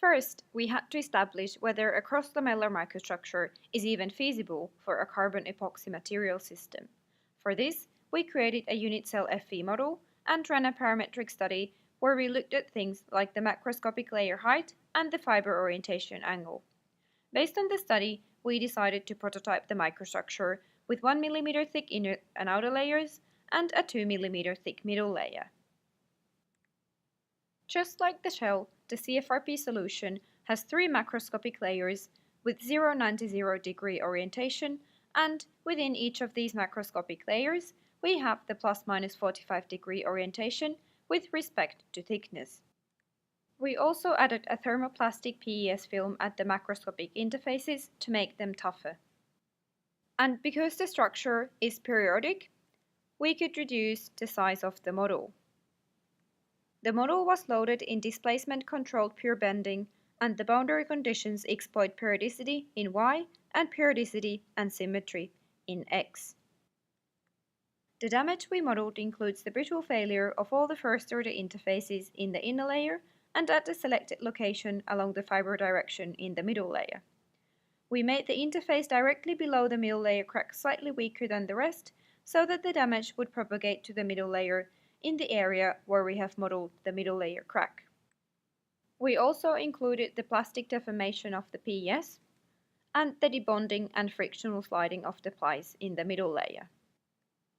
First, we had to establish whether a crossed-lamellar microstructure is even feasible for a carbon epoxy material system. For this, we created a unit cell FE model and ran a parametric study where we looked at things like the macroscopic layer height and the fiber orientation angle. Based on the study, we decided to prototype the microstructure with 1 mm thick inner and outer layers and a 2 mm thick middle layer. Just like the shell, the CFRP solution has 3 macroscopic layers with 0-90 orientation, and within each of these macroscopic layers, we have the ±45 orientation with respect to thickness. We also added a thermoplastic PES film at the macroscopic interfaces to make them tougher. And because the structure is periodic, we could reduce the size of the model. The model was loaded in displacement-controlled pure bending, and the boundary conditions exploit periodicity in Y and periodicity and symmetry in X. The damage we modeled includes the brittle failure of all the first-order interfaces in the inner layer and at the selected location along the fiber direction in the middle layer. We made the interface directly below the middle layer crack slightly weaker than the rest, so that the damage would propagate to the middle layer in the area where we have modeled the middle layer crack. We also included the plastic deformation of the PES and the debonding and frictional sliding of the plies in the middle layer.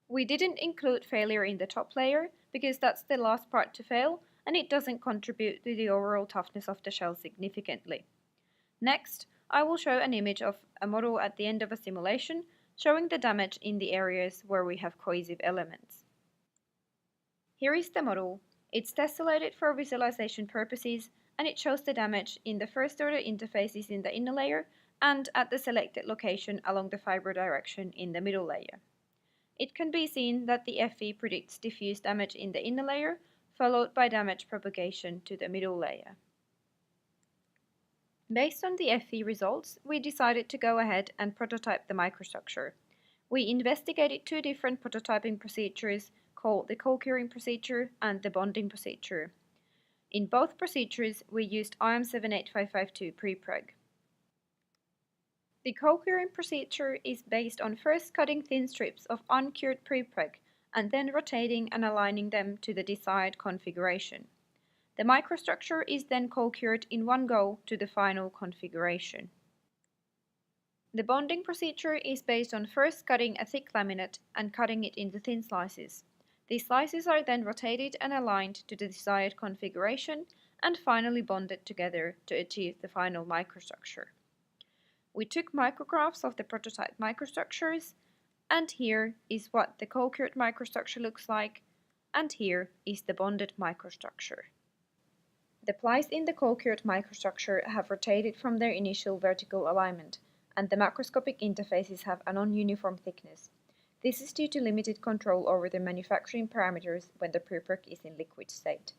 We didn't include failure in the top layer because that's the last part to fail and it doesn't contribute to the overall toughness of the shell significantly. Next, I will show an image of a model at the end of a simulation showing the damage in the areas where we have cohesive elements. Here is the model. It's tessellated for visualization purposes and it shows the damage in the first order interfaces in the inner layer and at the selected location along the fiber direction in the middle layer. It can be seen that the FE predicts diffuse damage in the inner layer, followed by damage propagation to the middle layer. Based on the FE results, we decided to go ahead and prototype the microstructure. We investigated 2 different prototyping procedures called the co-curing procedure and the bonding procedure. In both procedures, we used IM78552 prepreg. The co-curing procedure is based on first cutting thin strips of uncured prepreg and then rotating and aligning them to the desired configuration. The microstructure is then co-cured in one go to the final configuration. The bonding procedure is based on first cutting a thick laminate and cutting it into thin slices. These slices are then rotated and aligned to the desired configuration and finally bonded together to achieve the final microstructure. We took micrographs of the prototype microstructures, and here is what the co-cured microstructure looks like, and here is the bonded microstructure. The plies in the co-cured microstructure have rotated from their initial vertical alignment, and the macroscopic interfaces have a non-uniform thickness. This is due to limited control over the manufacturing parameters when the prepreg is in liquid state.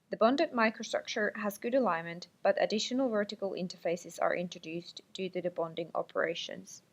The bonded microstructure has good alignment, but additional vertical interfaces are introduced due to the bonding operations.